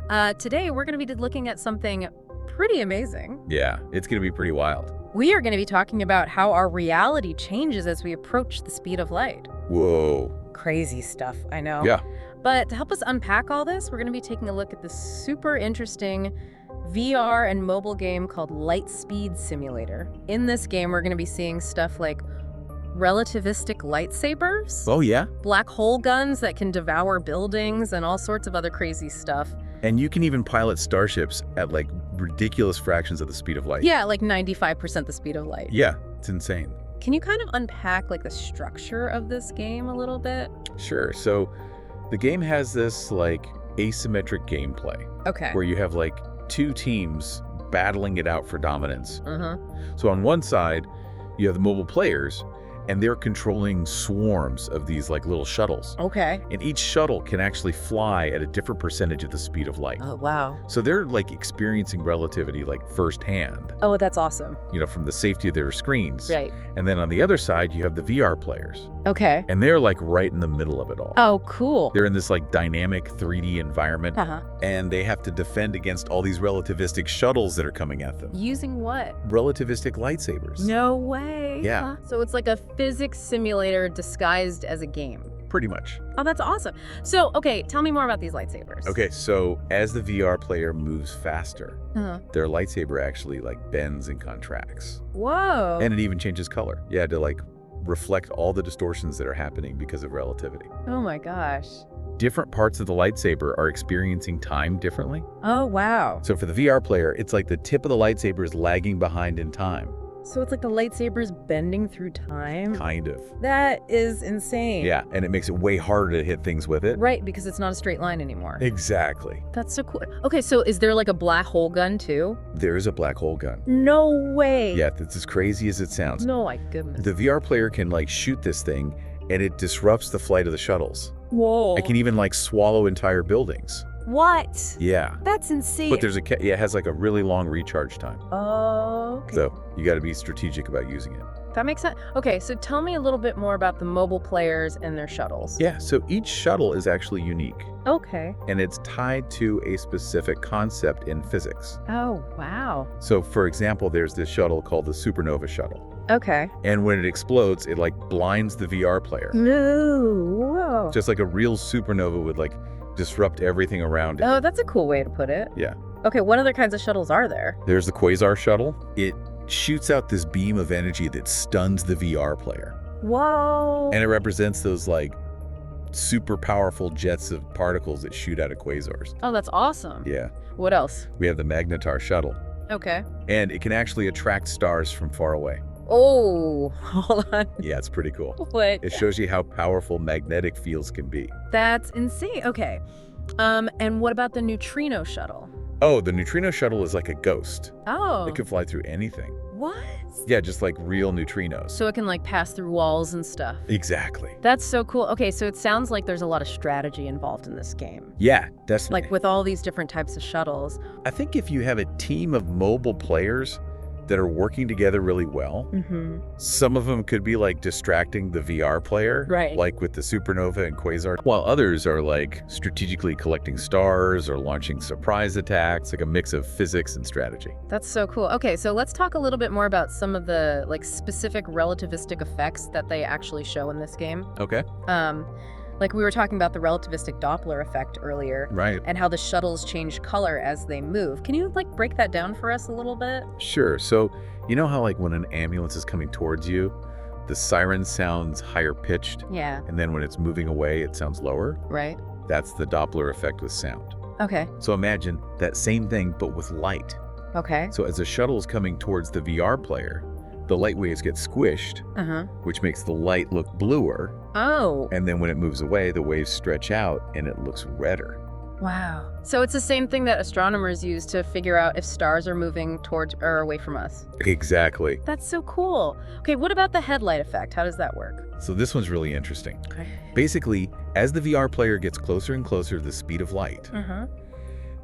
Today we're going to be looking at something pretty amazing. Yeah, it's going to be pretty wild. We are going to be talking about how our reality changes as we approach the speed of light. Whoa. Crazy stuff, I know. Yeah. But to help us unpack all this, we're going to be taking a look at this super interesting VR and mobile game called Lightspeed Simulator. In this game, we're going to be seeing stuff like relativistic lightsabers, Oh, yeah? black hole guns that can devour buildings, and all sorts of other crazy stuff. And you can even pilot starships at like ridiculous fractions of the speed of light. Yeah, like 95% the speed of light. Yeah, it's insane. Can you kind of unpack like the structure of this game a little bit? Sure. So the game has this like asymmetric gameplay Okay. where you have like two teams battling it out for dominance. Uh-huh. So on one side, you have the mobile players, and they're controlling swarms of these like little shuttles. Okay. And each shuttle can actually fly at a different percentage of the speed of light. Oh, wow. So they're like experiencing relativity like firsthand, Oh, that's awesome. from the safety of their screens. Right. And then on the other side, you have the VR players, Okay. and they're like right in the middle of it all. Oh, cool. They're in this like dynamic 3D environment, Uh-huh. and they have to defend against all these relativistic shuttles that are coming at them. Using what? Relativistic lightsabers. No way. Yeah. Huh? So it's like a physics simulator disguised as a game. Pretty much. Oh, that's awesome. So, okay, tell me more about these lightsabers. Okay, so as the VR player moves faster, Uh-huh. their lightsaber actually like bends and contracts. Whoa. And it even changes color. Yeah, to like reflect all the distortions that are happening because of relativity. Oh my gosh. Different parts of the lightsaber are experiencing time differently. Oh, wow. So for the VR player, it's like the tip of the lightsaber is lagging behind in time. So it's like the lightsaber's bending through time? Kind of. That is insane. Yeah, and it makes it way harder to hit things with it. Right, because it's not a straight line anymore. Exactly. That's so cool. Okay, so is there like a black hole gun too? There is a black hole gun. No way. Yeah, that's as crazy as it sounds. No, my goodness. The VR player can like shoot this thing, and it disrupts the flight of the shuttles. Whoa. It can even like swallow entire buildings. What? Yeah. That's insane. But it has like a really long recharge time. Oh, okay. So you got to be strategic about using it. That makes sense. Okay, so tell me a little bit more about the mobile players and their shuttles. Yeah, so each shuttle is actually unique, Okay. and it's tied to a specific concept in physics. Oh, wow. So for example, there's this shuttle called the supernova shuttle. Okay. And when it explodes, it like blinds the VR player. No. Whoa. Just like a real supernova would like disrupt everything around it. Oh, that's a cool way to put it. Yeah. Okay, what other kinds of shuttles are there? There's the quasar shuttle. It shoots out this beam of energy that stuns the VR player. Whoa. And it represents those like super powerful jets of particles that shoot out of quasars. Oh, that's awesome. Yeah. What else? We have the magnetar shuttle. Okay. And it can actually attract stars from far away. Oh, hold on. Yeah, it's pretty cool. What? It shows you how powerful magnetic fields can be. That's insane. Okay. And what about the neutrino shuttle? Oh, the neutrino shuttle is like a ghost. Oh. It can fly through anything. What? Yeah, just like real neutrinos. So it can like pass through walls and stuff. Exactly. That's so cool. Okay, so it sounds like there's a lot of strategy involved in this game. Yeah, definitely. Like with all these different types of shuttles. I think if you have a team of mobile players that are working together really well, some of them could be like distracting the VR player, Right. like with the supernova and quasar, while others are like strategically collecting stars or launching surprise attacks, like a mix of physics and strategy. That's so cool. Okay, so let's talk a little bit more about some of the like specific relativistic effects that they actually show in this game. Okay. Like we were talking about the relativistic Doppler effect earlier. Right. And how the shuttles change color as they move. Can you like break that down for us a little bit? Sure. So you know how like when an ambulance is coming towards you, the siren sounds higher pitched, Yeah. and then when it's moving away, it sounds lower? Right. That's the Doppler effect with sound. Okay. So imagine that same thing, but with light. Okay. So as the shuttle is coming towards the VR player, the light waves get squished, Uh-huh. which makes the light look bluer. Oh. And then when it moves away, the waves stretch out and it looks redder. Wow. So it's the same thing that astronomers use to figure out if stars are moving towards or away from us. Exactly. That's so cool. Okay, what about the headlight effect? How does that work? So this one's really interesting. Okay. Basically, as the VR player gets closer and closer to the speed of light, Uh-huh.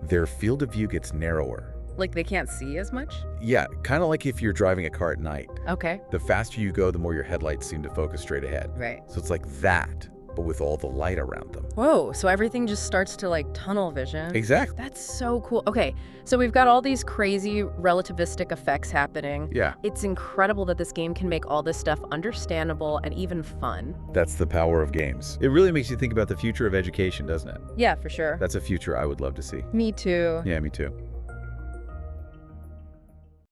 their field of view gets narrower. Like they can't see as much? Yeah, kind of like if you're driving a car at night. Okay. The faster you go, the more your headlights seem to focus straight ahead. Right. So it's like that, but with all the light around them. Whoa, so everything just starts to like tunnel vision. Exactly. That's so cool. Okay, so we've got all these crazy relativistic effects happening. Yeah. It's incredible that this game can make all this stuff understandable and even fun. That's the power of games. It really makes you think about the future of education, doesn't it? Yeah, for sure. That's a future I would love to see. Me too. Yeah, me too.